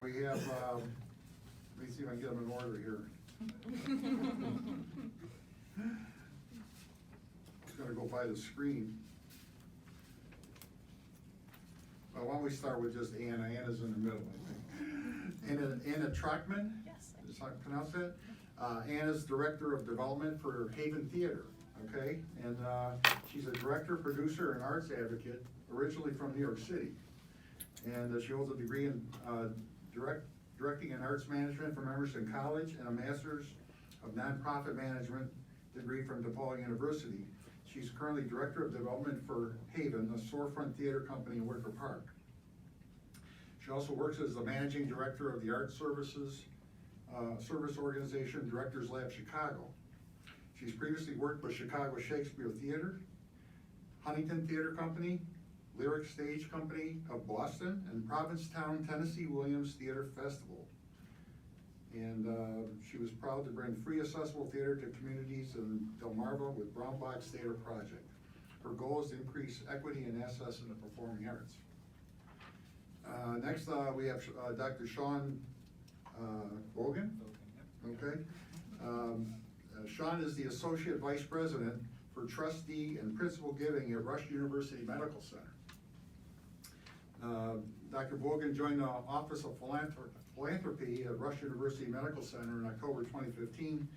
We have, let me see if I can get them in order here. Just gonna go by the screen. Well, why don't we start with just Anna? Anna's in the middle, I think. Anna Trachtman? Yes. Is that pronounce that? Anna's Director of Development for Haven Theater, okay? And she's a director, producer, and arts advocate, originally from New York City. And she holds a degree in directing and arts management from Emerson College and a master's of nonprofit management degree from DePaul University. She's currently Director of Development for Haven, a storefront theater company in Wicker Park. She also works as the Managing Director of the Art Services Service Organization, Directors Lab Chicago. She's previously worked with Chicago Shakespeare Theater, Huntington Theater Company, Lyric Stage Company of Boston, and Provincetown Tennessee Williams Theater Festival. And she was proud to bring free accessible theater to communities in Delmarva with Brown Box Theater Project. Her goal is to increase equity and access in the performing arts. Next, we have Dr. Shawn Vogen. Okay. Shawn is the Associate Vice President for Trustee and Principal Giving at Rush University Medical Center. Dr. Vogen joined the Office of Philanthropy at Rush University Medical Center in October 2015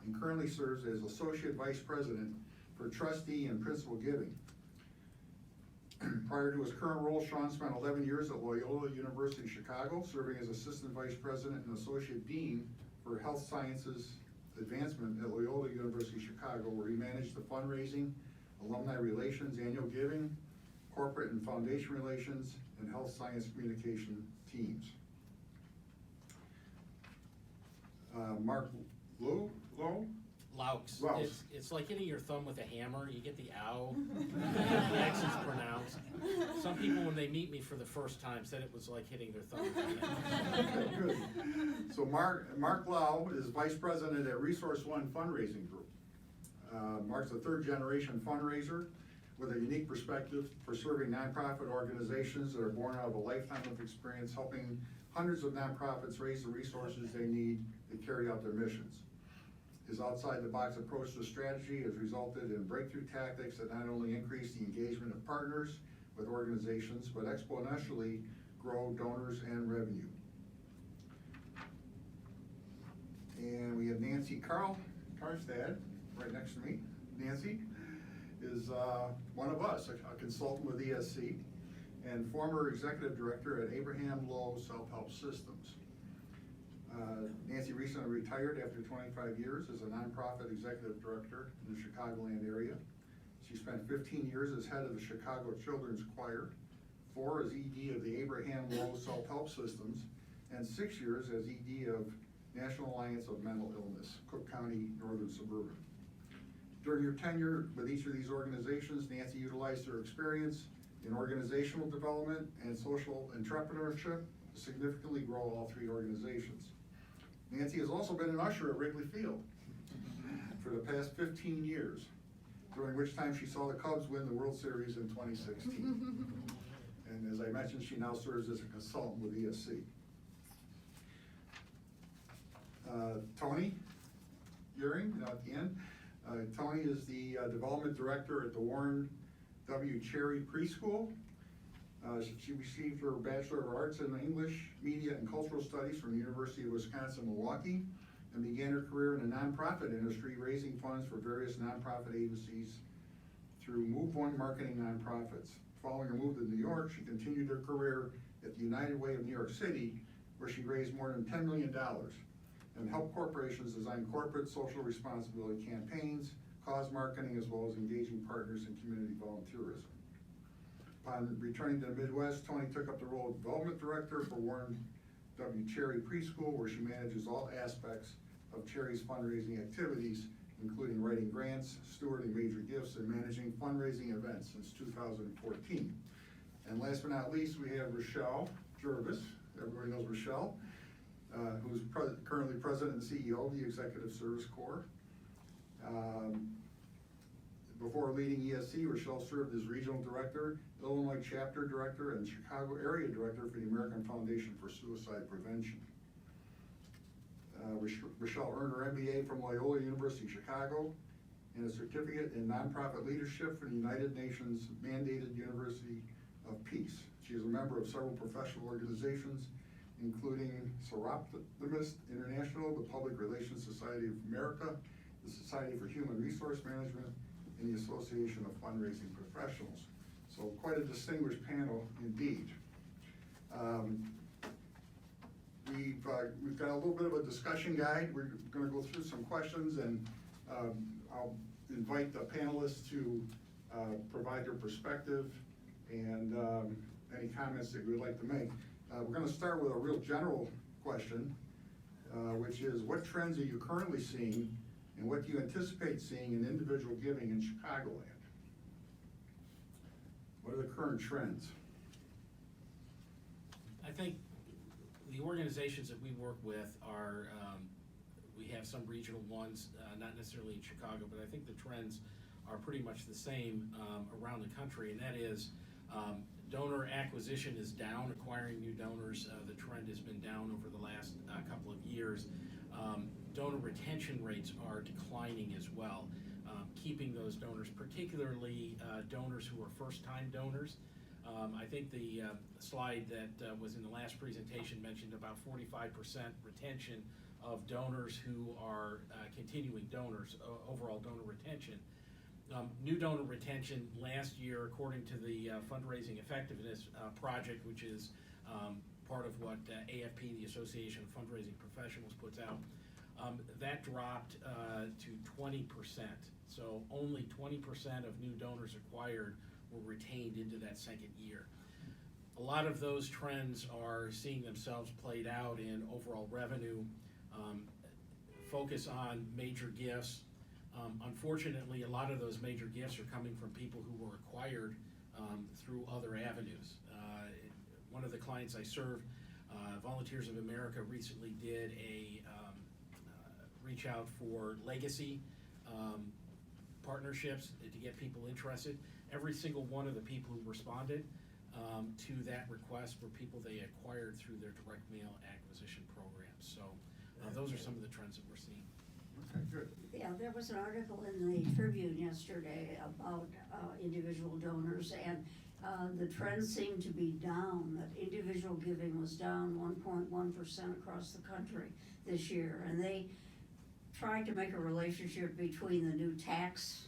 and currently serves as Associate Vice President for Trustee and Principal Giving. Prior to his current role, Shawn spent 11 years at Loyola University Chicago, serving as Assistant Vice President and Associate Dean for Health Sciences Advancement at Loyola University Chicago, where he managed the fundraising, alumni relations, annual giving, corporate and foundation relations, and health science communication teams. Mark Loux? Loux. Loux. It's like hitting your thumb with a hammer. You get the ow. The accent's pronounced. Some people, when they meet me for the first time, said it was like hitting their thumb with a hammer. Okay, good. So Mark Loux is Vice President at ResourceOne Fundraising Group. Mark's a third-generation fundraiser with a unique perspective for serving nonprofit organizations that are born out of a lifetime of experience helping hundreds of nonprofits raise the resources they need to carry out their missions. His outside-the-box approach to strategy has resulted in breakthrough tactics that not only increase the engagement of partners with organizations, but exponentially grow donors and revenue. And we have Nancy Carstedt right next to me. Nancy is one of us, a consultant with ESC and former executive director at Abraham Lowe Self-Help Systems. Nancy recently retired after 25 years as a nonprofit executive director in the Chicagoland area. She spent 15 years as head of the Chicago Children's Choir, 4 as ED of the Abraham Lowe Self-Help Systems, and 6 years as ED of National Alliance of Mental Illness, Cook County, Northern Suburban. During your tenure with each of these organizations, Nancy utilized her experience in organizational development and social entrepreneurship to significantly grow all 3 organizations. Nancy has also been an usher at Wrigley Field for the past 15 years, during which time she saw the Cubs win the World Series in 2016. And as I mentioned, she now serves as a consultant with ESC. Toni Goehring, at the end. Toni is the Development Director at the Warren W. Cherry Preschool. She received her Bachelor of Arts in English, Media, and Cultural Studies from the University of Wisconsin-Milwaukee and began her career in the nonprofit industry, raising funds for various nonprofit agencies through Move One Marketing Nonprofits. Following her move to New York, she continued her career at the United Way of New York City, where she raised more than $10 million and helped corporations design corporate social responsibility campaigns, cause marketing, as well as engaging partners in community volunteerism. Upon returning to the Midwest, Toni took up the role of Development Director for Warren W. Cherry Preschool, where she manages all aspects of Cherry's fundraising activities, including writing grants, stewarding major gifts, and managing fundraising events since 2014. And last but not least, we have Rachelle Jervis. Everybody knows Rachelle, who's currently President and CEO of the Executive Service Corps. Before leading ESC, Rachelle served as Regional Director, Illinois Chapter Director, and Chicago Area Director for the American Foundation for Suicide Prevention. Rachelle earned her MBA from Loyola University Chicago and a certificate in nonprofit leadership from the United Nations mandated University of Peace. She is a member of several professional organizations, including Seroptimus International, the Public Relations Society of America, the Society for Human Resource Management, and the Association of Fundraising Professionals. So quite a distinguished panel indeed. We've got a little bit of a discussion guide. We're going to go through some questions, and I'll invite the panelists to provide their perspective and any comments that you would like to make. We're going to start with a real general question, which is, what trends are you currently seeing, and what do you anticipate seeing in individual giving in Chicagoland? What are the current trends? I think the organizations that we work with are, we have some regional ones, not necessarily in Chicago, but I think the trends are pretty much the same around the country, and that is donor acquisition is down, acquiring new donors. The trend has been down over the last couple of years. Donor retention rates are declining as well. Keeping those donors, particularly donors who are first-time donors. I think the slide that was in the last presentation mentioned about 45% retention of donors who are continuing donors, overall donor retention. New donor retention last year, according to the Fundraising Effectiveness Project, which is part of what AFP, the Association of Fundraising Professionals, puts out, that dropped to 20%. So only 20% of new donors acquired were retained into that second year. A lot of those trends are seeing themselves played out in overall revenue, focus on major gifts. Unfortunately, a lot of those major gifts are coming from people who were acquired through other avenues. One of the clients I serve, Volunteers of America, recently did a reach out for legacy partnerships to get people interested. Every single one of the people who responded to that request were people they acquired through their direct mail acquisition programs. So those are some of the trends that we're seeing. Okay, good. Yeah, there was an article in the Tribune yesterday about individual donors, and the trends seem to be down, that individual giving was down 1.1% across the country this year, and they tried to make a relationship between the new tax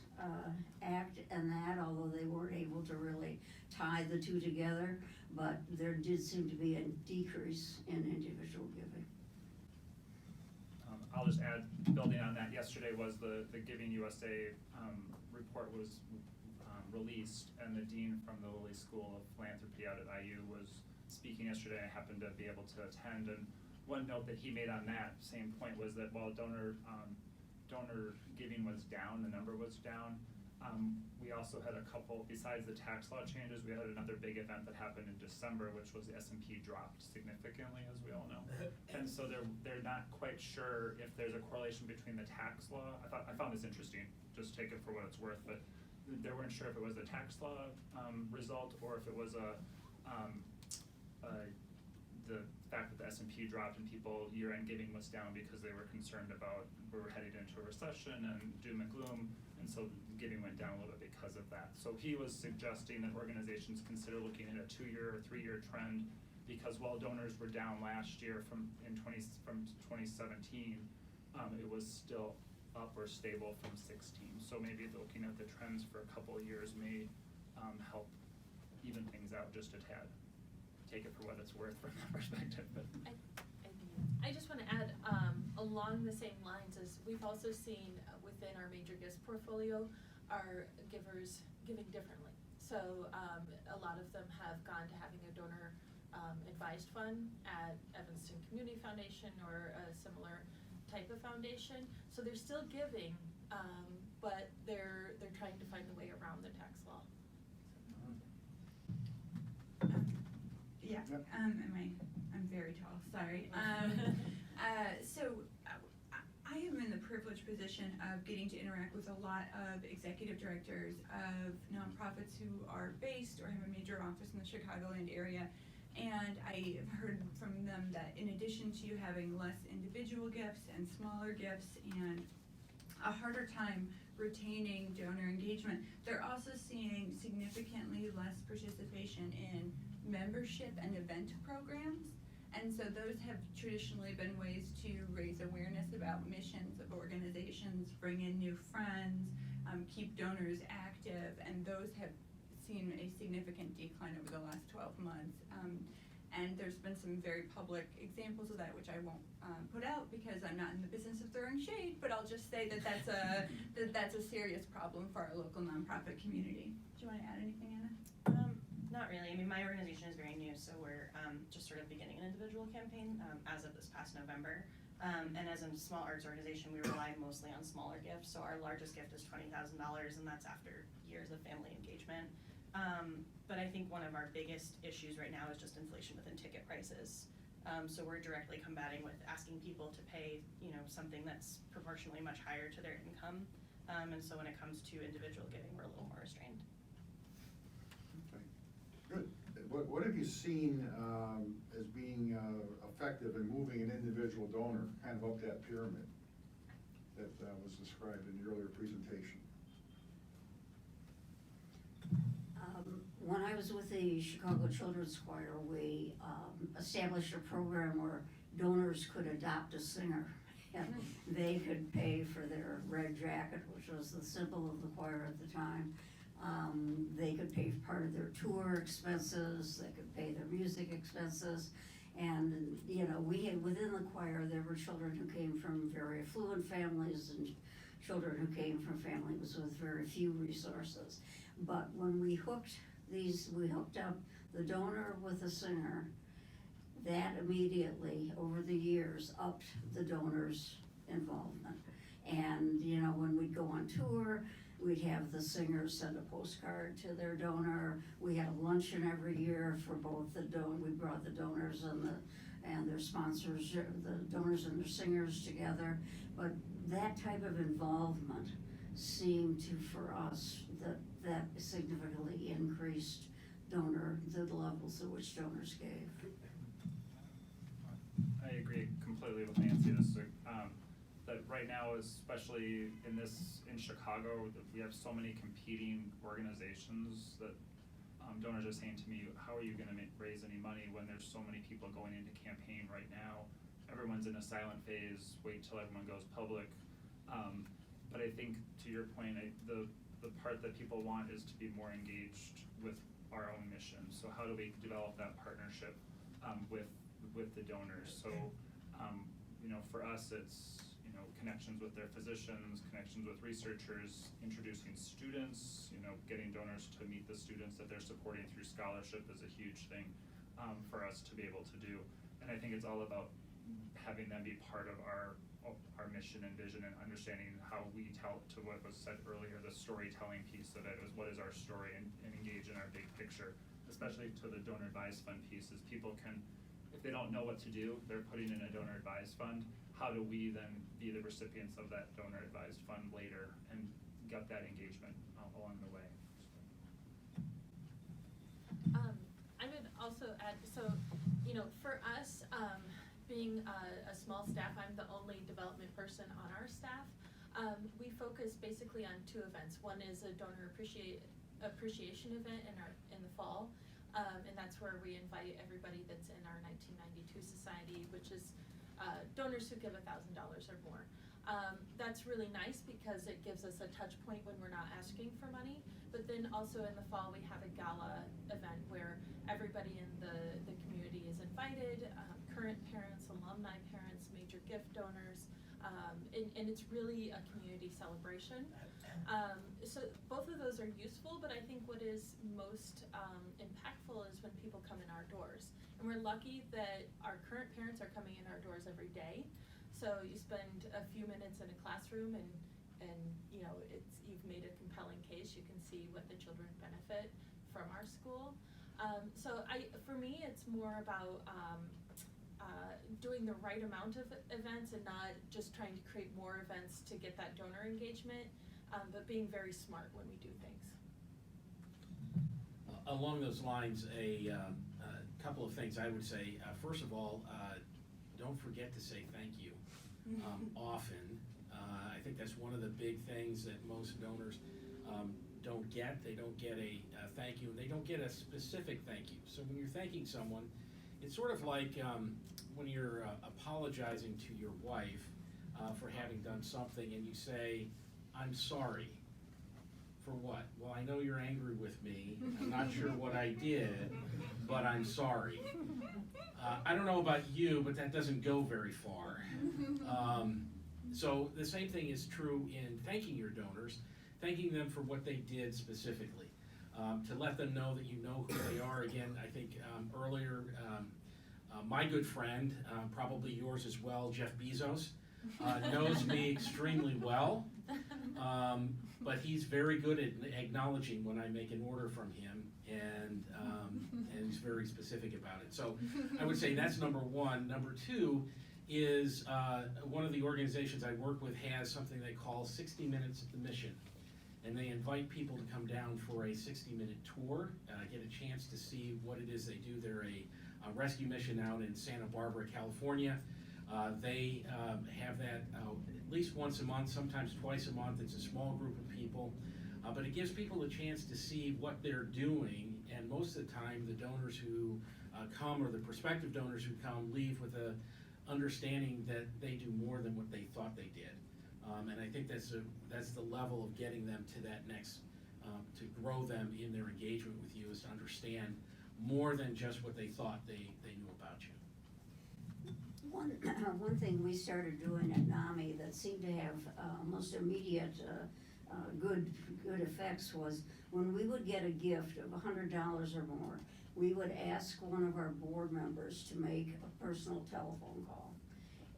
act and that, although they weren't able to really tie the two together, but there did seem to be a decrease in individual giving. I'll just add, building on that, yesterday was the Giving USA report was released, and the dean from the Loux School of Philanthropy out at IU was speaking yesterday. I happened to be able to attend, and one note that he made on that same point was that while donor giving was down, the number was down, we also had a couple, besides the tax law changes, we had another big event that happened in December, which was the S&P dropped significantly, as we all know. And so they're not quite sure if there's a correlation between the tax law. I found this interesting, just take it for what it's worth, but they weren't sure if it was the tax law result or if it was the fact that the S&P dropped and people year-end giving was down because they were concerned about we were headed into a recession and doom and gloom, and so giving went down a little bit because of that. So he was suggesting that organizations consider looking at a 2-year or 3-year trend, because while donors were down last year from 2017, it was still up or stable from 16. So maybe looking at the trends for a couple of years may help even things out just a tad. Take it for what it's worth from that perspective. But I just want to add, along the same lines as we've also seen within our major gifts portfolio, our givers giving differently. So a lot of them have gone to having a donor advised fund at Evanston Community Foundation or a similar type of foundation. So they're still giving, but they're trying to find a way around the tax law. Yeah, I'm very tall, sorry. So I am in the privileged position of getting to interact with a lot of executive directors of nonprofits who are based or have a major office in the Chicagoland area. And I have heard from them that in addition to having less individual gifts and smaller gifts and a harder time retaining donor engagement, they're also seeing significantly less participation in membership and event programs. And so those have traditionally been ways to raise awareness about missions of organizations, bring in new friends, keep donors active, and those have seen a significant decline over the last 12 months. And there's been some very public examples of that, which I won't put out because I'm not in the business of throwing shade, but I'll just say that that's a serious problem for our local nonprofit community. Do you want to add anything, Anna? Not really. I mean, my organization is very new, so we're just sort of beginning an individual campaign as of this past November. And as a small arts organization, we rely mostly on smaller gifts. So our largest gift is $20,000, and that's after years of family engagement. But I think one of our biggest issues right now is just inflation within ticket prices. So we're directly combating with asking people to pay, something that's proportionally much higher to their income. And so when it comes to individual giving, we're a little more restrained. Okay, good. What have you seen as being effective in moving an individual donor kind of up that pyramid that was described in the earlier presentation? When I was with the Chicago Children's Choir, we established a program where donors could adopt a singer. And they could pay for their red jacket, which was the symbol of the choir at the time. They could pay part of their tour expenses, they could pay their music expenses. And, we had, within the choir, there were children who came from very affluent families and children who came from families with very few resources. But when we hooked up the donor with the singer, that immediately, over the years, upped the donor's involvement. And, when we'd go on tour, we'd have the singers send a postcard to their donor. We had a luncheon every year for both we brought the donors and their sponsors, the donors and their singers together. But that type of involvement seemed to, for us, that significantly increased the levels at which donors gave. I agree completely with Nancy. That right now, especially in Chicago, that we have so many competing organizations that donors are saying to me, how are you going to raise any money when there's so many people going into campaign right now? Everyone's in a silent phase, wait till everyone goes public. But I think, to your point, the part that people want is to be more engaged with our own mission. So how do we develop that partnership with the donors? So, for us, it's, connections with their physicians, connections with researchers, introducing students, getting donors to meet the students that they're supporting through scholarship is a huge thing for us to be able to do. And I think it's all about having them be part of our mission and vision and understanding how we tell, to what was said earlier, the storytelling piece of it is what is our story and engage in our big picture, especially to the donor advised fund piece, is people can, if they don't know what to do, they're putting in a donor advised fund. How do we then be the recipients of that donor advised fund later and get that engagement along the way? I would also add, so, for us, being a small staff, I'm the only development person on our staff. We focus basically on two events. One is a donor appreciation event in the fall, and that's where we invite everybody that's in our 1992 society, which is donors who give $1,000 or more. That's really nice because it gives us a touch point when we're not asking for money. But then also in the fall, we have a gala event where everybody in the community is invited, current parents, alumni parents, major gift donors, and it's really a community celebration. So both of those are useful, but I think what is most impactful is when people come in our doors. And we're lucky that our current parents are coming in our doors every day. So you spend a few minutes in a classroom and you've made a compelling case. You can see what the children benefit from our school. So for me, it's more about doing the right amount of events and not just trying to create more events to get that donor engagement, but being very smart when we do things. Along those lines, a couple of things I would say. First of all, don't forget to say thank you often. I think that's one of the big things that most donors don't get. They don't get a thank you, and they don't get a specific thank you. So when you're thanking someone, it's sort of like when you're apologizing to your wife for having done something, and you say, "I'm sorry." For what? Well, I know you're angry with me. I'm not sure what I did, but I'm sorry. I don't know about you, but that doesn't go very far. So the same thing is true in thanking your donors, thanking them for what they did specifically. To let them know that you know who they are. Again, I think earlier, my good friend, probably yours as well, Jeff Bezos, knows me extremely well. But he's very good at acknowledging when I make an order from him, and he's very specific about it. So I would say that's number one. Number two is one of the organizations I work with has something they call 60 Minutes at the Mission. And they invite people to come down for a 60-minute tour, get a chance to see what it is they do. They're a rescue mission out in Santa Barbara, California. They have that at least once a month, sometimes twice a month. It's a small group of people, but it gives people a chance to see what they're doing, and most of the time the donors who come, or the prospective donors who come, leave with a understanding that they do more than what they thought they did. And I think that's the level of getting them to that next, to grow them in their engagement with you, is to understand more than just what they thought they knew about you. One thing we started doing at NAMI that seemed to have most immediate good effects was when we would get a gift of $100 or more, we would ask one of our board members to make a personal telephone call.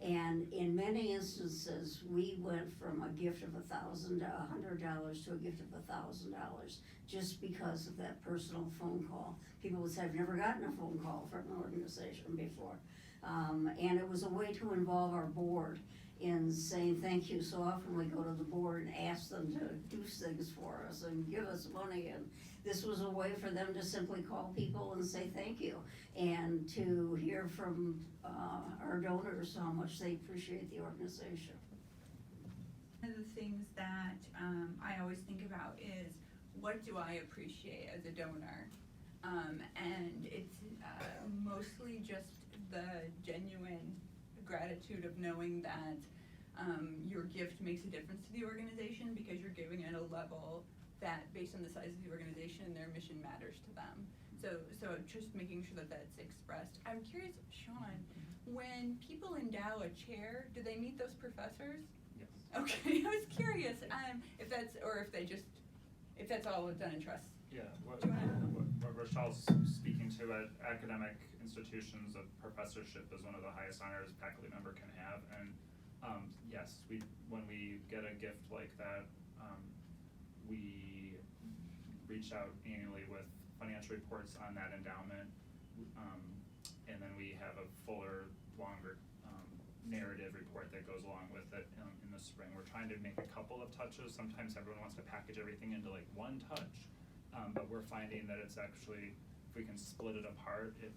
And in many instances, we went from a gift of $1,000 to $100 to a gift of $1,000 just because of that personal phone call. People would say, "I've never gotten a phone call from an organization before." And it was a way to involve our board in saying thank you. So often we go to the board and ask them to do things for us and give us money, and this was a way for them to simply call people and say thank you, and to hear from our donors how much they appreciate the organization. One of the things that I always think about is, what do I appreciate as a donor? And it's mostly just the genuine gratitude of knowing that your gift makes a difference to the organization, because you're giving it a level that, based on the size of the organization, their mission matters to them. So just making sure that that's expressed. I'm curious, Shawn, when people endow a chair, do they meet those professors? Yes. Okay, I was curious if that's, or if that's all done in trust. Yeah, what Do you wanna- Rachelle's speaking to at academic institutions, a professorship is one of the highest honors a faculty member can have, and yes, when we get a gift like that, we reach out annually with financial reports on that endowment, and then we have a fuller, longer narrative report that goes along with it in the spring. We're trying to make a couple of touches. Sometimes everyone wants to package everything into like one touch. But we're finding that it's actually, if we can split it apart, it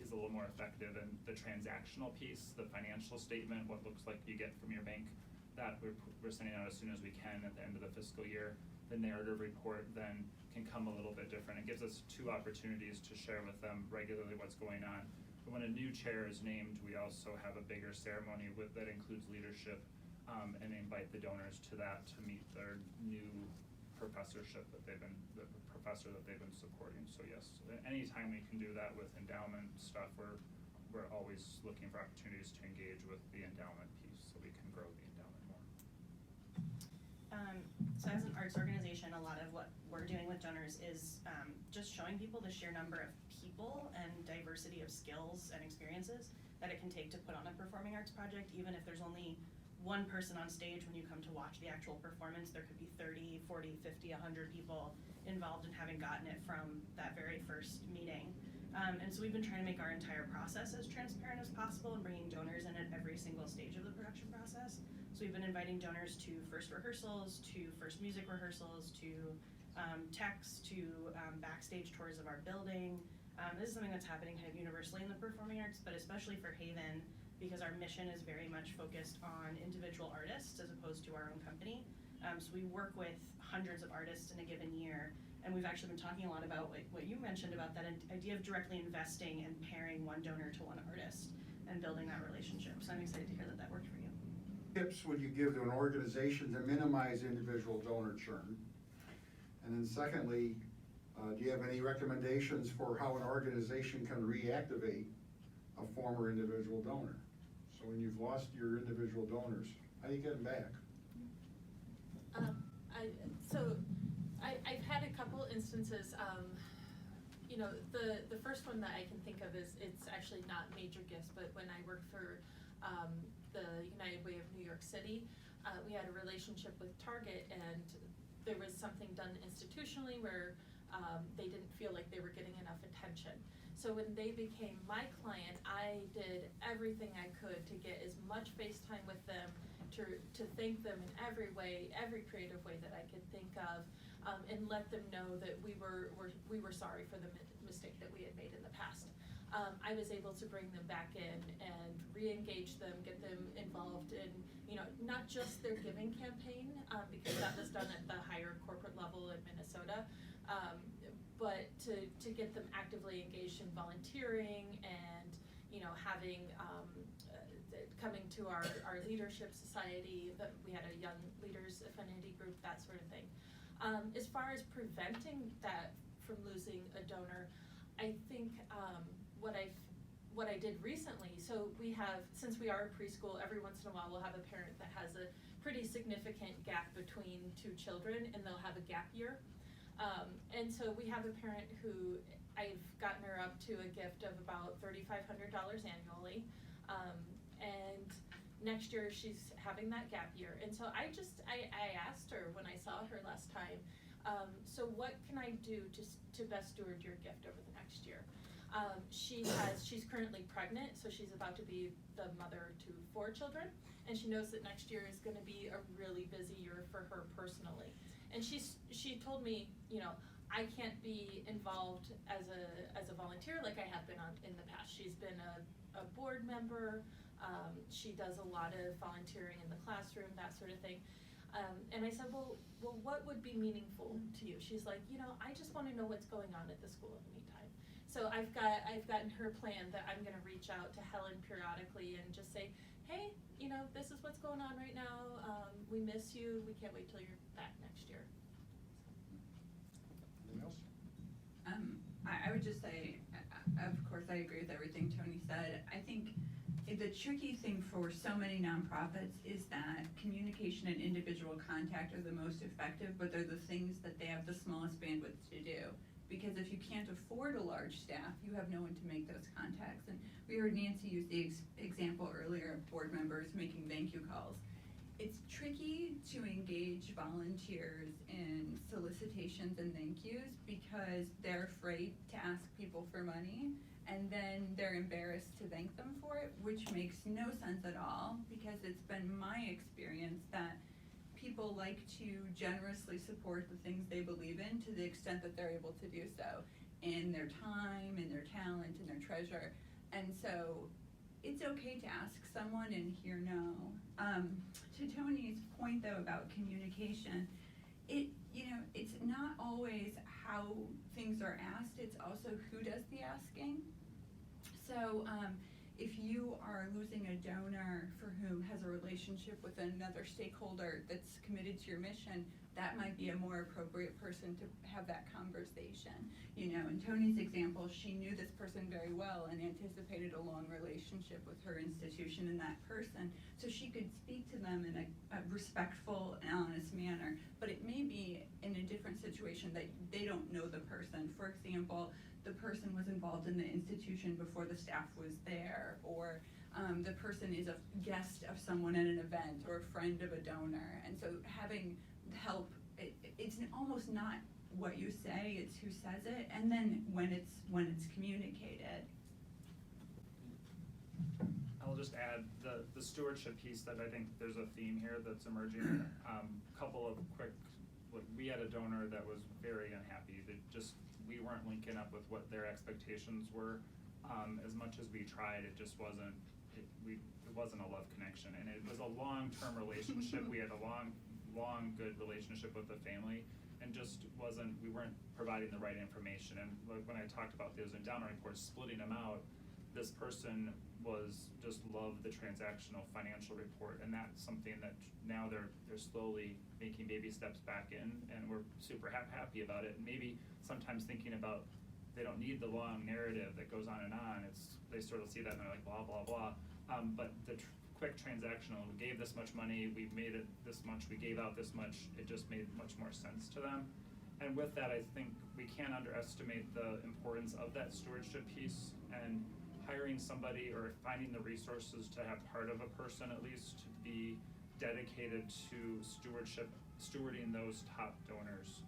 is a little more effective. And the transactional piece, the financial statement, what looks like you get from your bank, that we're sending out as soon as we can at the end of the fiscal year. The narrative report then can come a little bit different. It gives us two opportunities to share with them regularly what's going on. But when a new chair is named, we also have a bigger ceremony that includes leadership, and invite the donors to that to meet their new professorship the professor that they've been supporting. So yes, anytime we can do that with endowment stuff, we're always looking for opportunities to engage with the endowment piece so we can grow the endowment more. So as an arts organization, a lot of what we're doing with donors is just showing people the sheer number of people and diversity of skills and experiences that it can take to put on a performing arts project. Even if there's only one person on stage when you come to watch the actual performance, there could be 30, 40, 50, 100 people involved in having gotten it from that very first meeting. And so we've been trying to make our entire process as transparent as possible and bringing donors in at every single stage of the production process. So we've been inviting donors to first rehearsals, to first music rehearsals, to techs, to backstage tours of our building. This is something that's happening kind of universally in the performing arts, but especially for Haven, because our mission is very much focused on individual artists as opposed to our own company. So we work with hundreds of artists in a given year, and we've actually been talking a lot about what you mentioned about that idea of directly investing and pairing one donor to one artist and building that relationship. So I'm excited to hear that that worked for you. Tips would you give to an organization to minimize individual donor churn? And then secondly, do you have any recommendations for how an organization can reactivate a former individual donor? So when you've lost your individual donors, how do you get them back? I've had a couple instances, you know, the first one that I can think of is, it's actually not major gifts, but when I worked for the United Way of New York City, we had a relationship with Target, and there was something done institutionally where they didn't feel like they were getting enough attention. So when they became my client, I did everything I could to get as much face time with them, to thank them in every way, every creative way that I could think of, and let them know that we were sorry for the mistake that we had made in the past. I was able to bring them back in and re-engage them, get them involved in, you know, not just their giving campaign, because that was done at the higher corporate level in Minnesota, but to get them actively engaged in volunteering and, you know, having, coming to our leadership society, that we had a young leaders affinity group, that sort of thing. As far as preventing that from losing a donor, I think what I did recently, so we have, since we are a preschool, every once in a while we'll have a parent that has a pretty significant gap between two children, and they'll have a gap year. And so we have a parent who, I've gotten her up to a gift of about $3,500 annually. And next year she's having that gap year. And so I asked her when I saw her last time, so what can I do to best steward your gift over the next year? She's currently pregnant, so she's about to be the mother to 4 children, and she knows that next year is gonna be a really busy year for her personally. And she told me, you know, I can't be involved as a volunteer like I have been in the past. She's been a board member. She does a lot of volunteering in the classroom, that sort of thing. And I said, well, what would be meaningful to you? She's like, you know, I just want to know what's going on at the school in the meantime. So I've gotten her plan that I'm going to reach out to Helen periodically and just say, hey, you know, this is what's going on right now. We miss you. We can't wait till you're back next year. Anything else? I would just say, of course, I agree with everything Toni said. I think the tricky thing for so many nonprofits is that communication and individual contact are the most effective, but they're the things that they have the smallest bandwidth to do. Because if you can't afford a large staff, you have no one to make those contacts. And we heard Nancy use the example earlier of board members making thank you calls. It's tricky to engage volunteers in solicitations and thank yous because they're afraid to ask people for money, and then they're embarrassed to thank them for it, which makes no sense at all, because it's been my experience that people like to generously support the things they believe in to the extent that they're able to do so in their time, in their talent, in their treasure. And so it's okay to ask someone and hear no. To Toni's point though about communication, it's not always how things are asked, it's also who does the asking. So if you are losing a donor for whom has a relationship with another stakeholder that's committed to your mission, that might be a more appropriate person to have that conversation. You know, in Toni's example, she knew this person very well and anticipated a long relationship with her institution and that person, so she could speak to them in a respectful and honest manner. But it may be in a different situation that they don't know the person. For example, the person was involved in the institution before the staff was there, or the person is a guest of someone at an event or a friend of a donor. And so having help, it's almost not what you say, it's who says it, and then when it's communicated. I'll just add the stewardship piece that I think there's a theme here that's emerging. Couple of quick, we had a donor that was very unhappy, that just, we weren't linking up with what their expectations were. As much as we tried, it just wasn't, it wasn't a love connection, and it was a long-term relationship. We had a long, good relationship with the family, and just we weren't providing the right information. And when I talked about those endowment reports, splitting them out, this person just loved the transactional financial report, and that's something that now they're slowly making baby steps back in, and we're super happy about it. And maybe sometimes thinking about, they don't need the long narrative that goes on and on. They sort of see that and they're like blah blah blah. But the quick transactional, we gave this much money, we made it this much, we gave out this much, it just made much more sense to them. And with that, I think we can't underestimate the importance of that stewardship piece, and hiring somebody or finding the resources to have part of a person at least to be dedicated to stewarding those top donors.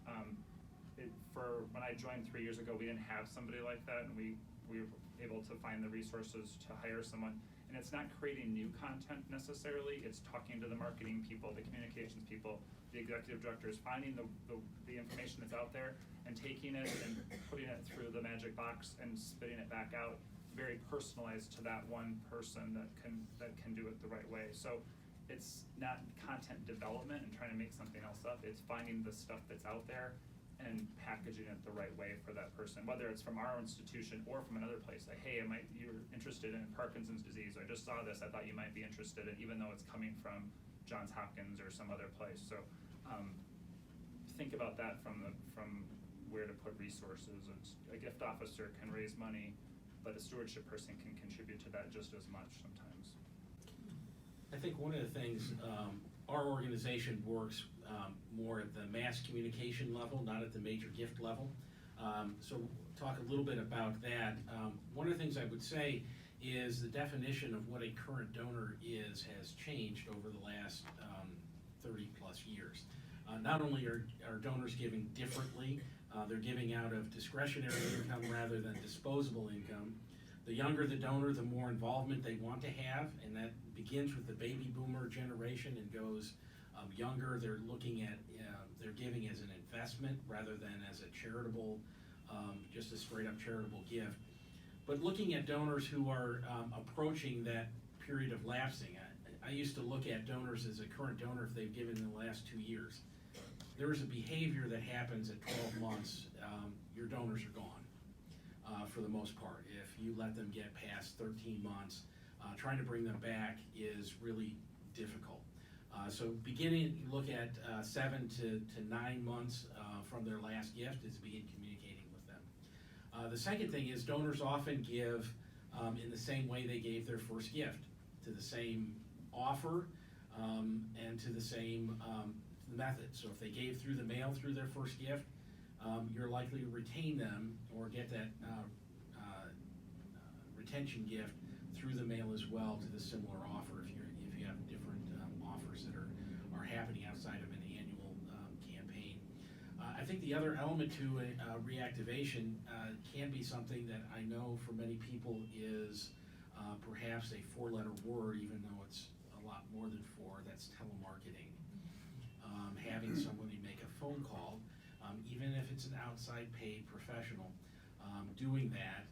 For when I joined 3 years ago, we didn't have somebody like that, and we were able to find the resources to hire someone. And it's not creating new content necessarily, it's talking to the marketing people, the communications people, the executive directors, finding the information that's out there and taking it and putting it through the magic box and spitting it back out, very personalized to that one person that can do it the right way. So it's not content development and trying to make something else up, it's finding the stuff that's out there and packaging it the right way for that person, whether it's from our institution or from another place. Like, hey, you're interested in Parkinson's disease, or I just saw this, I thought you might be interested in, even though it's coming from Johns Hopkins or some other place. So think about that from where to put resources. A gift officer can raise money, but a stewardship person can contribute to that just as much sometimes. I think one of the things, our organization works more at the mass communication level, not at the major gift level. So talk a little bit about that. One of the things I would say is the definition of what a current donor has changed over the last 30 plus years. Not only are donors giving differently, they're giving out of discretionary income rather than disposable income. The younger the donor, the more involvement they want to have, and that begins with the baby boomer generation and goes younger. They're looking at, they're giving as an investment rather than as a charitable, just a straight up charitable gift. But looking at donors who are approaching that period of lapsing, I used to look at donors as a current donor if they've given in the last 2 years. There is a behavior that happens at 12 months, your donors are gone for the most part. If you let them get past 13 months, trying to bring them back is really difficult. So beginning, look at 7 to 9 months from their last gift is begin communicating with them. The second thing is donors often give in the same way they gave their first gift, to the same offer and to the same method. So if they gave through the mail through their first gift, you're likely to retain them or get that retention gift through the mail as well to the similar offer if you have different offers that are happening outside of an annual campaign. I think the other element to reactivation can be something that I know for many people is perhaps a 4-letter word, even though it's a lot more than 4. That's telemarketing. Having somebody make a phone call, even if it's an outside paid professional, doing that.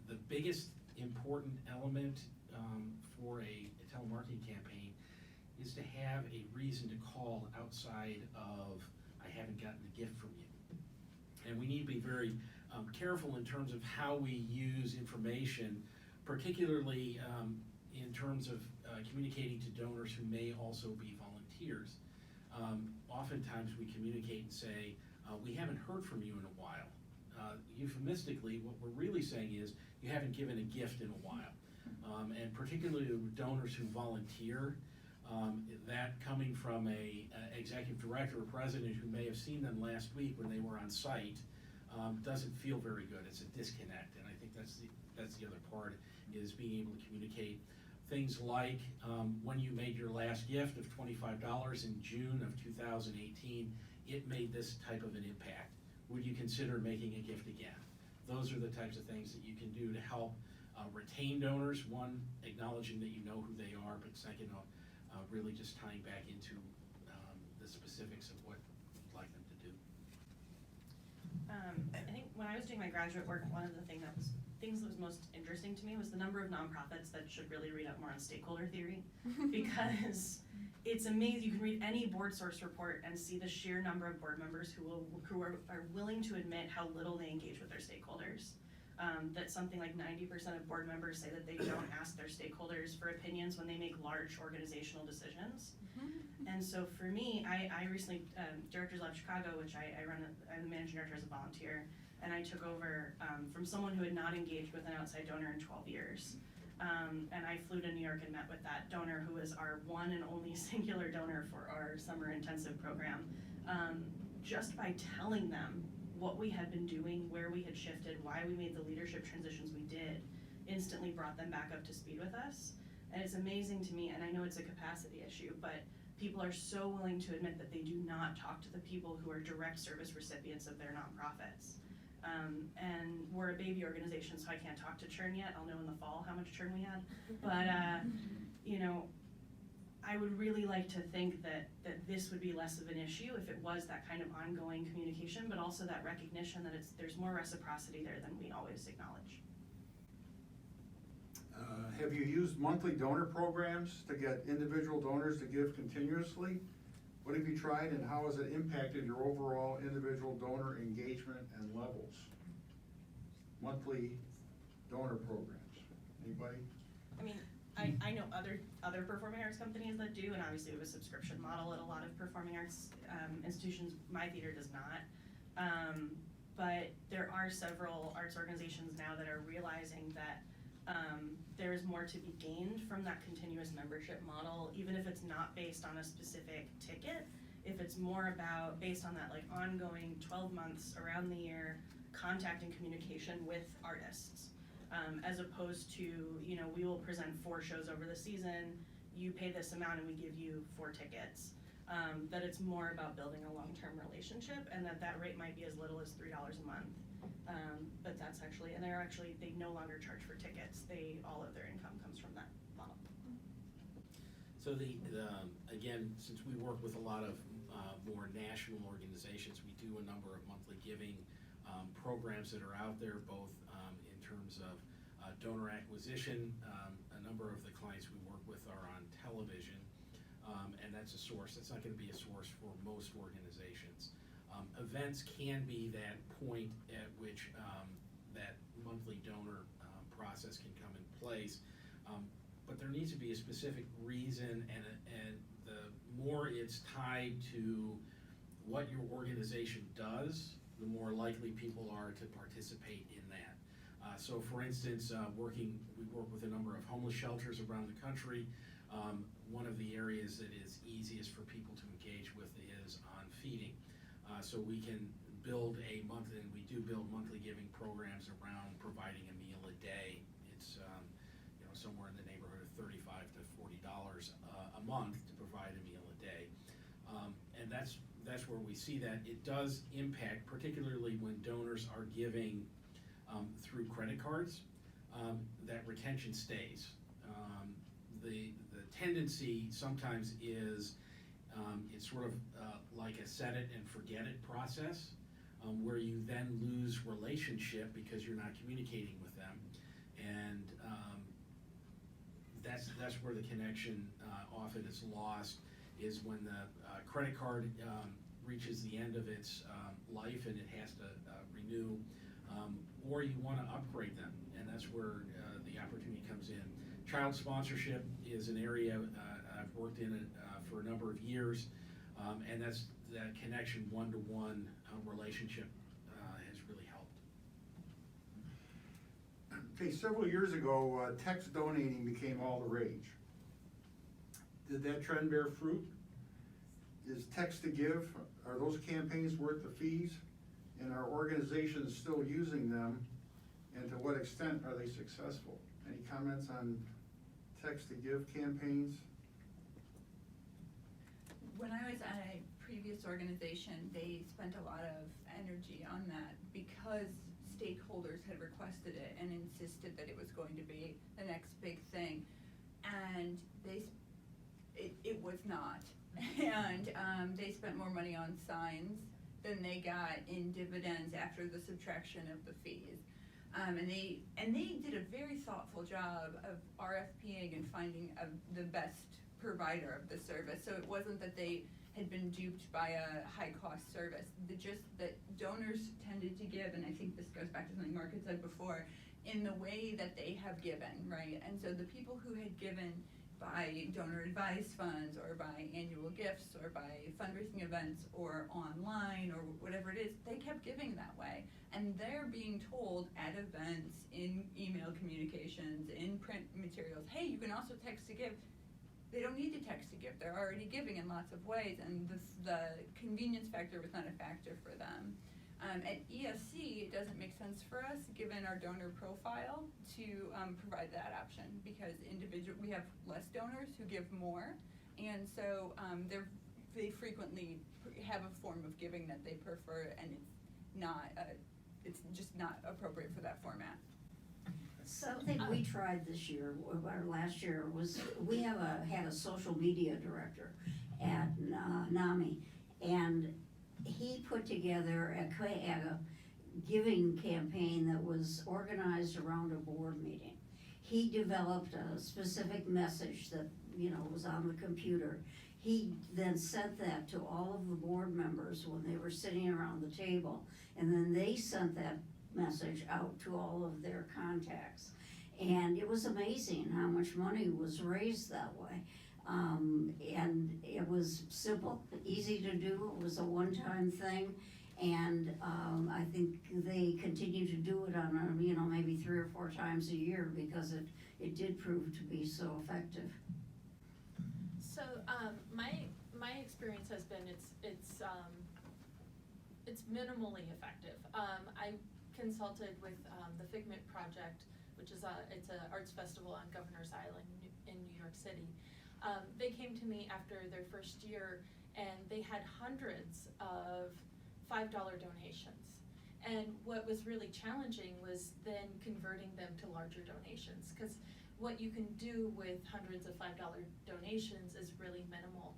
The biggest important element for a telemarketing campaign is to have a reason to call outside of, I haven't gotten a gift from you. And we need to be very careful in terms of how we use information, particularly in terms of communicating to donors who may also be volunteers. Oftentimes we communicate and say, we haven't heard from you in a while. Euphemistically, what we're really saying is, you haven't given a gift in a while. And particularly donors who volunteer, that coming from a executive director or president who may have seen them last week when they were on site, doesn't feel very good. It's a disconnect, and I think that's the other part, is being able to communicate things like when you made your last gift of $25 in June of 2018, it made this type of an impact. would you consider making a gift again? Those are the types of things that you can do to help retain donors. One, acknowledging that you know who they are, but second, really just tying back into the specifics of what you'd like them to do. I think when I was doing my graduate work, one of the things that was most interesting to me was the number of nonprofits that should really read up more on stakeholder theory, because it's amazing. You can read any board source report and see the sheer number of board members who are willing to admit how little they engage with their stakeholders. That something like 90% of board members say that they don't ask their stakeholders for opinions when they make large organizational decisions. And so for me, I recently, Directors Lab Chicago, which I run, I'm the managing director as a volunteer, and I took over from someone who had not engaged with an outside donor in 12 years. And I flew to New York and met with that donor, who is our one and only singular donor for our summer intensive program. Just by telling them what we had been doing, where we had shifted, why we made the leadership transitions we did, instantly brought them back up to speed with us. And it's amazing to me, and I know it's a capacity issue, but people are so willing to admit that they do not talk to the people who are direct service recipients of their nonprofits. And we're a baby organization, so I can't talk to churn yet. I'll know in the fall how much churn we had. But, you know, I would really like to think that this would be less of an issue if it was that kind of ongoing communication, but also that recognition that there's more reciprocity there than we always acknowledge. Have you used monthly donor programs to get individual donors to give continuously? What have you tried, and how has it impacted your overall individual donor engagement and levels? Monthly donor programs, anybody? I mean, I know other performing arts companies that do, and obviously we have a subscription model at a lot of performing arts institutions. My theater does not. But there are several arts organizations now that are realizing that there is more to be gained from that continuous membership model, even if it's not based on a specific ticket. If it's more about based on that like ongoing 12 months around the year contact and communication with artists, as opposed to, you know, we will present 4 shows over the season, you pay this amount and we give you 4 tickets. That it's more about building a long-term relationship, and that rate might be as little as $3 a month. But that's actually, and they no longer charge for tickets. All of their income comes from that model. So again, since we work with a lot of more national organizations, we do a number of monthly giving programs that are out there, both in terms of donor acquisition. A number of the clients we work with are on television, and that's a source. That's not going to be a source for most organizations. Events can be that point at which that monthly donor process can come in place, but there needs to be a specific reason, and the more it's tied to what your organization does, the more likely people are to participate in that. So for instance, we work with a number of homeless shelters around the country. One of the areas that is easiest for people to engage with is on feeding. So we can build and we do build monthly giving programs around providing a meal a day. It's somewhere in the neighborhood of $35 to $40 a month to provide a meal a day, and that's where we see that it does impact, particularly when donors are giving through credit cards. That retention stays. The tendency sometimes is it's sort of like a set it and forget it process, where you then lose relationship because you're not communicating with them, and that's where the connection often is lost, is when the credit card reaches the end of its life and it has to renew, or you want to upgrade them, and that's where the opportunity comes in. Child sponsorship is an area I've worked in it for a number of years, and that's that connection, one-to-one relationship has really helped. Okay, several years ago, text donating became all the rage. Did that trend bear fruit? Is text to give, are those campaigns worth the fees? And are organizations still using them? And to what extent are they successful? Any comments on text to give campaigns? When I was at a previous organization, they spent a lot of energy on that because stakeholders had requested it and insisted that it was going to be the next big thing. And it was not. And they spent more money on signs than they got in dividends after the subtraction of the fees. And they did a very thoughtful job of RFPing and finding the best provider of the service. So it wasn't that they had been duped by a high-cost service. Just that donors tended to give, and I think this goes back to something Mark had said before, in the way that they have given, right? And so the people who had given by donor advised funds or by annual gifts or by fundraising events or online or whatever it is, they kept giving that way. And they're being told at events, in email communications, in print materials, hey, you can also text to give. They don't need to text to give. They're already giving in lots of ways, and the convenience factor was not a factor for them. At ESC, it doesn't make sense for us, given our donor profile, to provide that option because we have less donors who give more, and so they frequently have a form of giving that they prefer, and it's just not appropriate for that format. Something we tried this year, or last year, was we had a social media director at NAMI, and he put together a giving campaign that was organized around a board meeting. He developed a specific message that, was on the computer. He then sent that to all of the board members when they were sitting around the table, and then they sent that message out to all of their contacts. And it was amazing how much money was raised that way. And it was simple, easy to do. It was a one-time thing. And I think they continue to do it on maybe 3 or 4 times a year because it did prove to be so effective. So my experience has been it's minimally effective. I consulted with the Figment Project, which is it's an arts festival on Governor's Island in New York City. They came to me after their first year, and they had hundreds of $5 donations. And what was really challenging was then converting them to larger donations, because what you can do with hundreds of $5 donations is really minimal.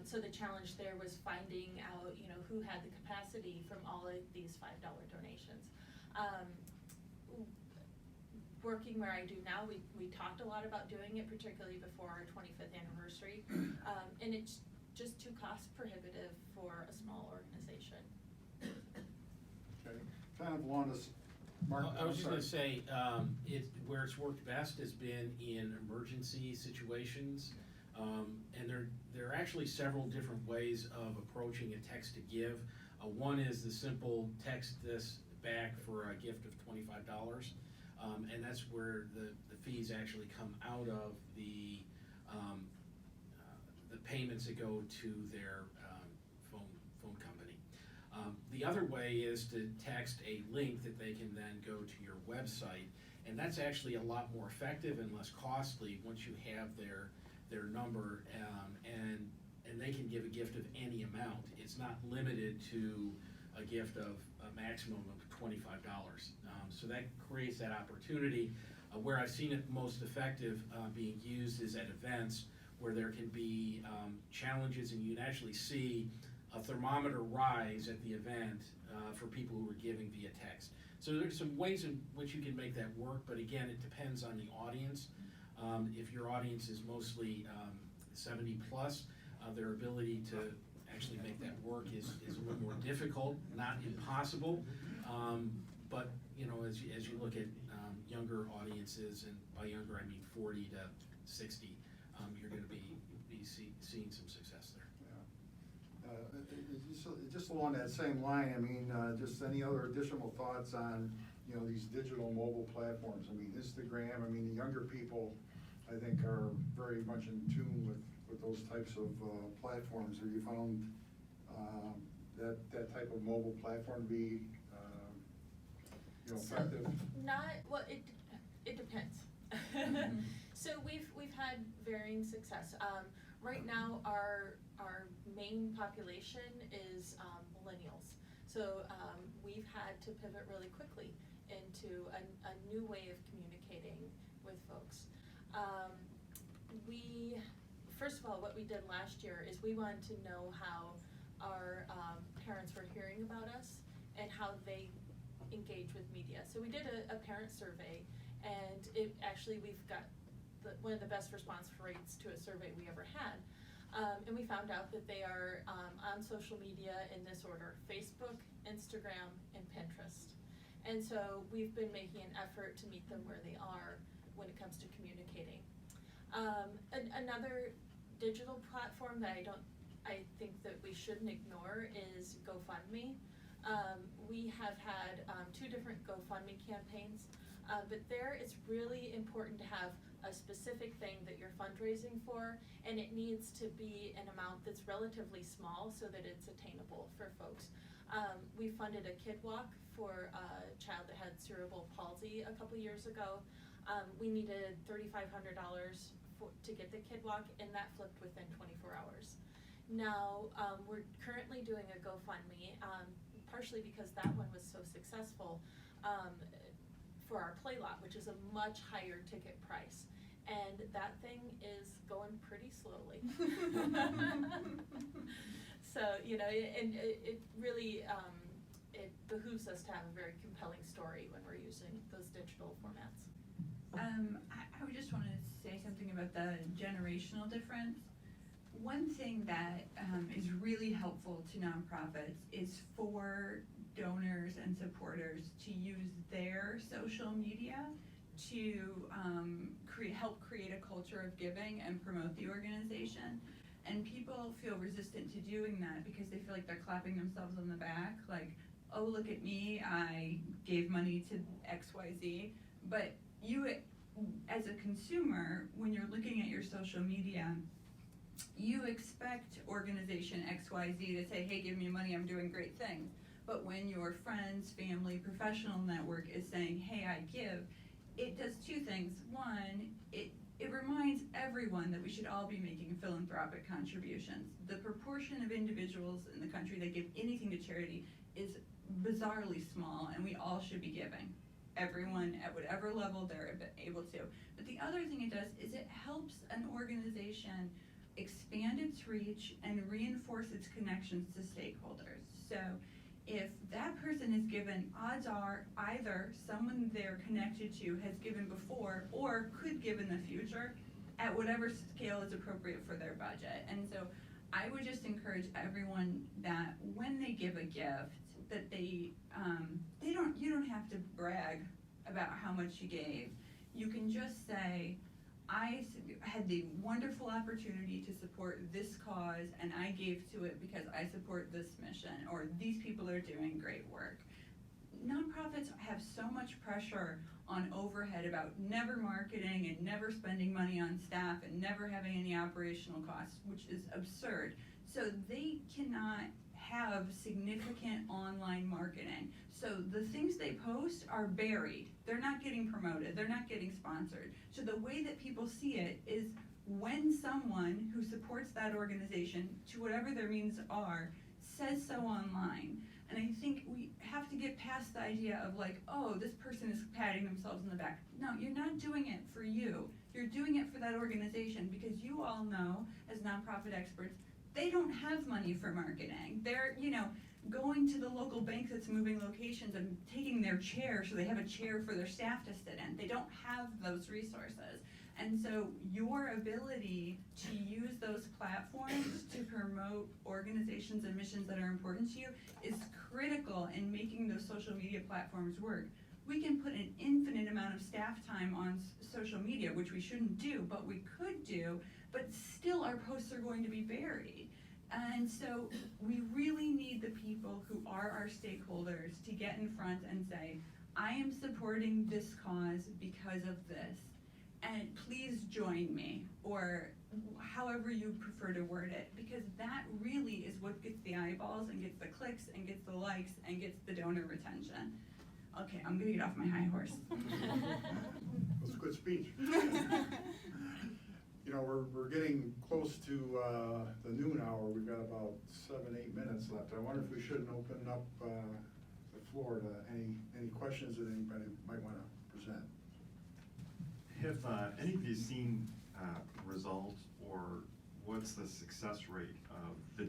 So the challenge there was finding out, who had the capacity from all of these $5 donations. Working where I do now, we talked a lot about doing it, particularly before our 25th anniversary, and it's just too cost prohibitive for a small organization. Okay, kind of along this, Mark. I was just going to say, where it's worked best has been in emergency situations, and there are actually several different ways of approaching a text to give. One is the simple text this back for a gift of $25. And that's where the fees actually come out of the payments that go to their phone company. The other way is to text a link that they can then go to your website, and that's actually a lot more effective and less costly once you have their number, and they can give a gift of any amount. It's not limited to a gift of a maximum of $25. So that creates that opportunity. Where I've seen it most effective being used is at events where there can be challenges, and you can actually see a thermometer rise at the event for people who are giving via text. So there's some ways in which you can make that work, but again, it depends on the audience. If your audience is mostly 70 plus, their ability to actually make that work is a little more difficult, not impossible. But as you look at younger audiences, and by younger I mean 40 to 60, you're going to be seeing some success there. Yeah. Just along that same line, I mean, just any other additional thoughts on these digital mobile platforms? I mean, Instagram. I mean, the younger people, I think, are very much in tune with those types of platforms. Have you found that type of mobile platform to be effective? It depends. So we've had varying success. Right now, our main population is millennials. So we've had to pivot really quickly into a new way of communicating with folks. First of all, what we did last year is we wanted to know how our parents were hearing about us and how they engage with media. So we did a parent survey, and we've got one of the best response rates to a survey we ever had. And we found out that they are on social media in this order: Facebook, Instagram, and Pinterest. And so we've been making an effort to meet them where they are when it comes to communicating. Another digital platform that I think that we shouldn't ignore is GoFundMe. We have had 2 different GoFundMe campaigns, but there it's really important to have a specific thing that you're fundraising for, and it needs to be an amount that's relatively small so that it's attainable for folks. We funded a kid walk for a child that had cerebral palsy a couple years ago. We needed $3,500 to get the kid walk, and that flipped within 24 hours. Now, we're currently doing a GoFundMe, partially because that one was so successful, for our play lot, which is a much higher ticket price. And that thing is going pretty slowly. So, and it really, it behooves us to have a very compelling story when we're using those digital formats. I would just want to say something about the generational difference. One thing that is really helpful to nonprofits is for donors and supporters to use their social media to help create a culture of giving and promote the organization. And people feel resistant to doing that because they feel like they're clapping themselves on the back, like, oh, look at me, I gave money to XYZ. But you, as a consumer, when you're looking at your social media, you expect organization XYZ to say, hey, give me money, I'm doing great things. But when your friends, family, professional network is saying, hey, I give, it does 2 things. One, it reminds everyone that we should all be making philanthropic contributions. The proportion of individuals in the country that give anything to charity is bizarrely small, and we all should be giving. Everyone at whatever level they're able to. But the other thing it does is it helps an organization expand its reach and reinforce its connections to stakeholders. So if that person is given, odds are either someone they're connected to has given before or could give in the future at whatever scale is appropriate for their budget. And so I would just encourage everyone that when they give a gift, that you don't have to brag about how much you gave. You can just say, I had the wonderful opportunity to support this cause, and I gave to it because I support this mission, or these people are doing great work. Nonprofits have so much pressure on overhead about never marketing and never spending money on staff and never having any operational costs, which is absurd. So they cannot have significant online marketing. So the things they post are buried. They're not getting promoted. They're not getting sponsored. So the way that people see it is when someone who supports that organization, to whatever their means are, says so online. And I think we have to get past the idea of like, oh, this person is patting themselves on the back. No, you're not doing it for you. You're doing it for that organization because you all know, as nonprofit experts, they don't have money for marketing. They're, going to the local bank that's moving locations and taking their chair so they have a chair for their staff to sit in. They don't have those resources. And so your ability to use those platforms to promote organizations and missions that are important to you is critical in making those social media platforms work. We can put an infinite amount of staff time on social media, which we shouldn't do, but we could do, but still our posts are going to be buried. And so we really need the people who are our stakeholders to get in front and say, I am supporting this cause because of this, and please join me, or however you prefer to word it, because that really is what gets the eyeballs and gets the clicks and gets the likes and gets the donor retention. Okay, I'm gonna get off my high horse. That's a good speech. You know, we're getting close to the noon hour. We've got about 7-8 minutes left. I wonder if we shouldn't open up the floor to any questions that anybody might want to present. Have any of you seen results, or what's the success rate of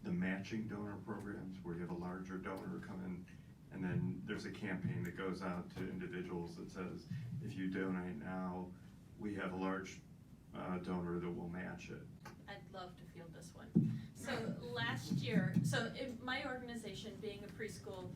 the matching donor programs, where you have a larger donor come in, and then there's a campaign that goes out to individuals that says, if you donate now, we have a large donor that will match it? I'd love to field this one. So last year, in my organization, being a preschool,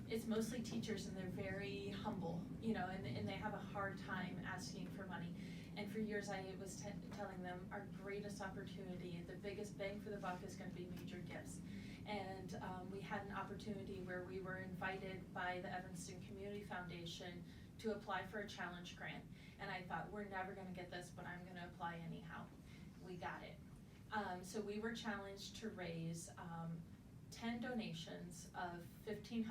it's mostly teachers, and they're very humble, you know, and they have a hard time asking for money. And for years, I was telling them our greatest opportunity, the biggest bang for the buck, is going to be major gifts. And we had an opportunity where we were invited by the Evanston Community Foundation to apply for a challenge grant. And I thought, we're never going to get this, but I'm going to apply anyhow. We got it. So we were challenged to raise 10 donations of $1,500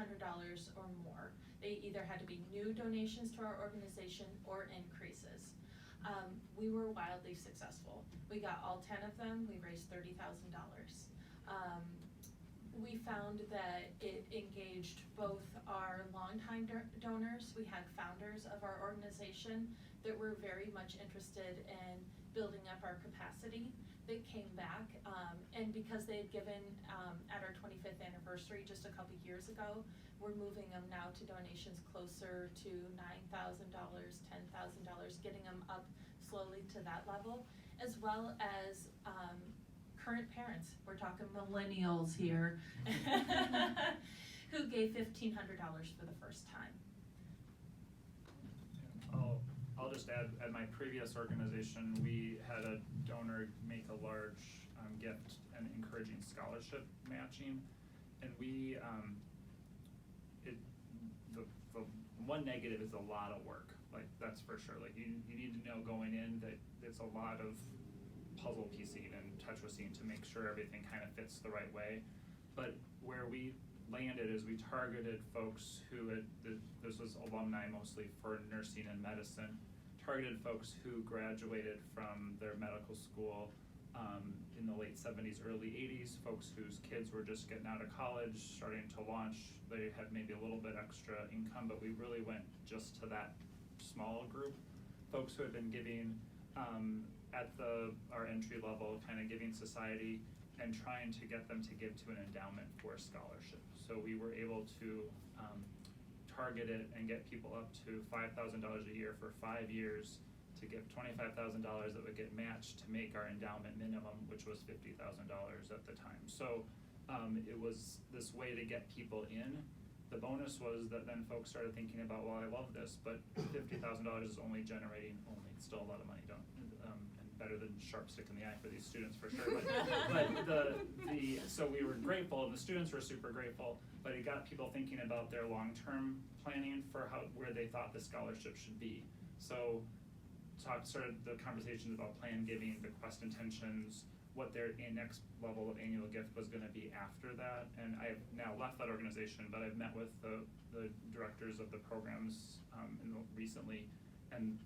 or more. They either had to be new donations to our organization or increases. We were wildly successful. We got all 10 of them. We raised $30,000. We found that it engaged both our longtime donors. We had founders of our organization that were very much interested in building up our capacity. They came back, and because they had given at our 25th anniversary just a couple years ago, we're moving them now to donations closer to $9,000, $10,000, getting them up slowly to that level, as well as current parents. We're talking millennials here who gave $1,500 for the first time. I'll just add, at my previous organization, we had a donor make a large gift and encouraging scholarship matching, and we, the one negative is a lot of work, like, that's for sure. Like, you need to know going in that it's a lot of puzzle piecing and Tetrising to make sure everything kind of fits the right way. But where we landed is we targeted folks who had, this was alumni mostly for nursing and medicine, targeted folks who graduated from their medical school in the late 70s, early 80s, folks whose kids were just getting out of college, starting to launch. They had maybe a little bit extra income, but we really went just to that small group. Folks who had been giving at our entry level kind of giving society, and trying to get them to give to an endowment for a scholarship. So we were able to target it and get people up to $5,000 a year for 5 years, to give $25,000 that would get matched to make our endowment minimum, which was $50,000 at the time. So it was this way to get people in. The bonus was that then folks started thinking about, well, I love this, but $50,000 is only generating, it's still a lot of money, and better than sharp stick in the eye for these students for sure. But so we were grateful, and the students were super grateful, but it got people thinking about their long-term planning for where they thought the scholarship should be. So started the conversations about plan giving, bequest intentions, what their next level of annual gift was going to be after that. And I've now left that organization, but I've met with the directors of the programs recently, and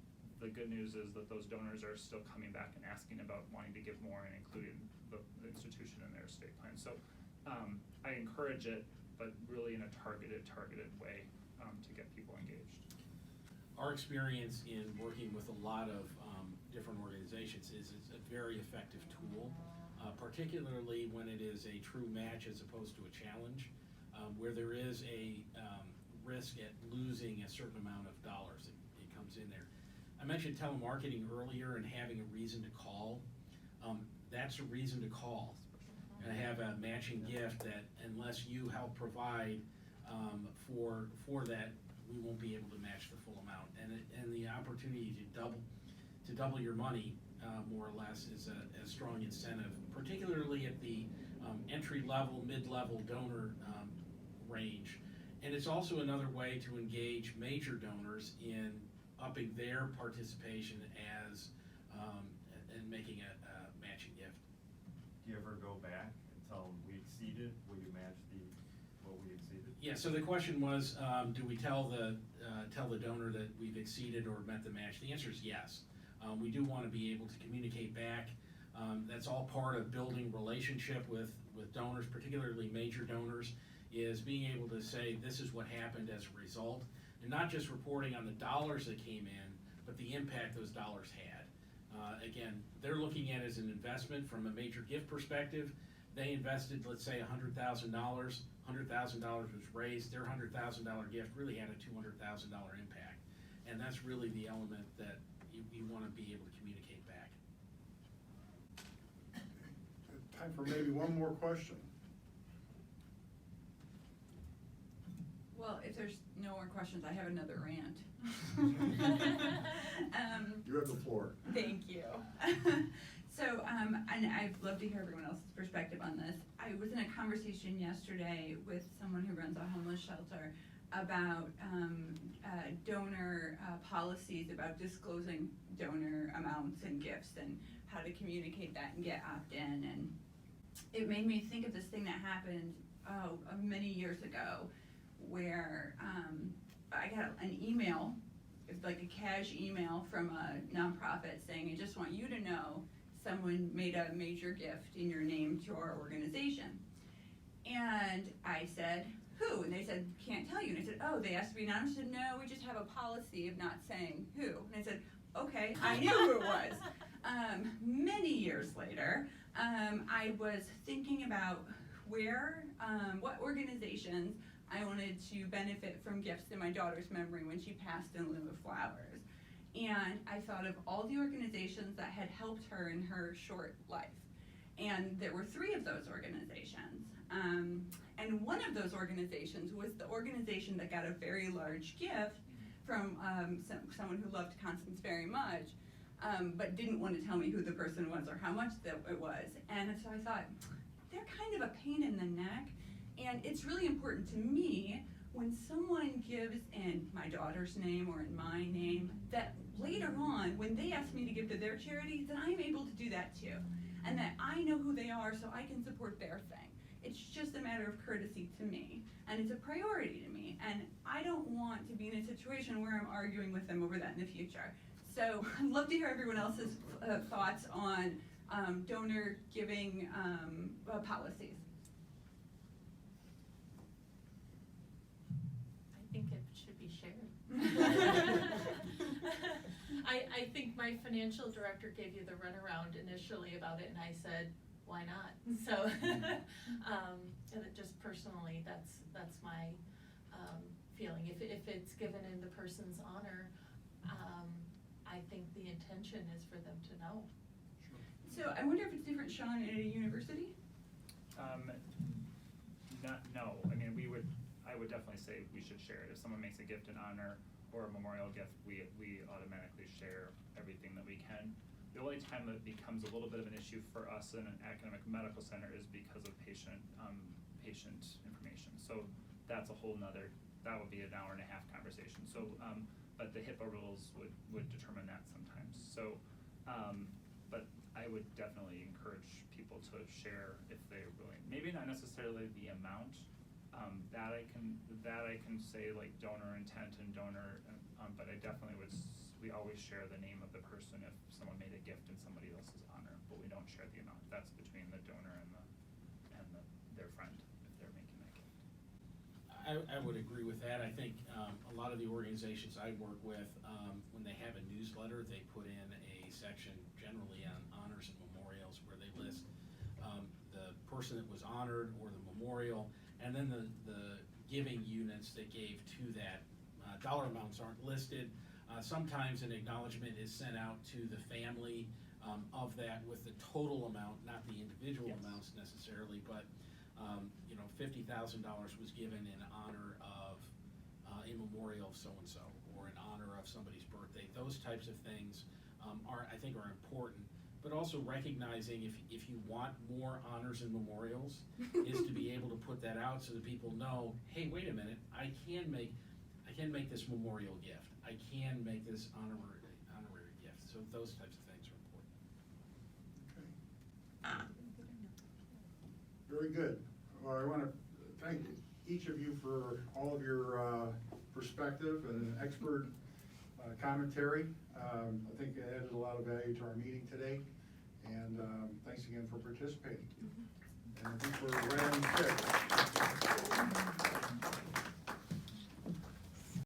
the good news is that those donors are still coming back and asking about wanting to give more and including the institution in their estate plan. So I encourage it, but really in a targeted way to get people engaged. Our experience in working with a lot of different organizations is it's a very effective tool, particularly when it is a true match as opposed to a challenge, where there is a risk at losing a certain amount of dollars. It comes in there. I mentioned telemarketing earlier and having a reason to call. That's a reason to call. And I have a matching gift that unless you help provide for that, we won't be able to match the full amount. And the opportunity to double your money, more or less, is a strong incentive, particularly at the entry-level, mid-level donor range. And it's also another way to engage major donors in upping their participation as and making a matching gift. Do you ever go back and tell them we exceeded? Will you match what we exceeded? Yeah. So the question was, do we tell the donor that we've exceeded or met the match? The answer is yes. We do want to be able to communicate back. That's all part of building relationship with donors, particularly major donors, is being able to say this is what happened as a result, and not just reporting on the dollars that came in, but the impact those dollars had. Again, they're looking at it as an investment from a major gift perspective. They invested, let's say, $100,000. $100,000 was raised. Their $100,000 gift really had a $200,000 impact, and that's really the element that you want to be able to communicate back. Time for maybe one more question. Well, if there's no more questions, I have another rant. You have the floor. Thank you. So, and I'd love to hear everyone else's perspective on this. I was in a conversation yesterday with someone who runs a homeless shelter about donor policies, about disclosing donor amounts and gifts and how to communicate that and get opt-in. And it made me think of this thing that happened many years ago where I got an email, like a cash email from a nonprofit saying, I just want you to know someone made a major gift in your name to our organization. And I said, who? And they said, can't tell you. And I said, oh, they asked to be anonymous. I said, no, we just have a policy of not saying who. And I said, okay, I knew who it was. Many years later, I was thinking about what organizations I wanted to benefit from gifts in my daughter's memory when she passed in lieu of flowers. And I thought of all the organizations that had helped her in her short life. And there were 3 of those organizations. And one of those organizations was the organization that got a very large gift from someone who loved Constance very much, but didn't want to tell me who the person was or how much it was. And so I thought, they're kind of a pain in the neck. And it's really important to me when someone gives in my daughter's name or in my name, that later on, when they ask me to give to their charity, that I'm able to do that too. And that I know who they are so I can support their thing. It's just a matter of courtesy to me. And it's a priority to me. And I don't want to be in a situation where I'm arguing with them over that in the future. So I'd love to hear everyone else's thoughts on donor giving policies. I think it should be shared. I think my financial director gave you the runaround initially about it, and I said, why not? So, and it just personally, that's my feeling. If it's given in the person's honor, I think the intention is for them to know. So I wonder if it's different, Shawn, at a university? No, I mean, I would definitely say we should share it. If someone makes a gift in honor or a memorial gift, we automatically share everything that we can. The only time that it becomes a little bit of an issue for us in an academic medical center is because of patient information. So that's a whole nother, that would be an hour-and-a-half conversation. So, but the HIPAA rules would determine that sometimes. So, but I would definitely encourage people to share if they're willing. Maybe not necessarily the amount. That I can say like donor intent and donor, but I definitely we always share the name of the person if someone made a gift in somebody else's honor, but we don't share the amount. That's between the donor and their friend if they're making that gift. I would agree with that. I think a lot of the organizations I work with, when they have a newsletter, they put in a section generally on honors and memorials where they list the person that was honored or the memorial, and then the giving units that gave to that. Dollar amounts aren't listed. Sometimes an acknowledgement is sent out to the family of that with the total amount, not the individual amounts necessarily, but $50,000 was given in honor of a memorial of so-and-so or in honor of somebody's birthday. Those types of things I think are important, but also recognizing if you want more honors and memorials is to be able to put that out so that people know, hey, wait a minute, I can make this memorial gift. I can make this honorary gift. So those types of things are important. Okay. Very good. Well, I want to thank each of you for all of your perspective and expert commentary. I think it added a lot of value to our meeting today, and thanks again for participating. And I think we're right on the schedule.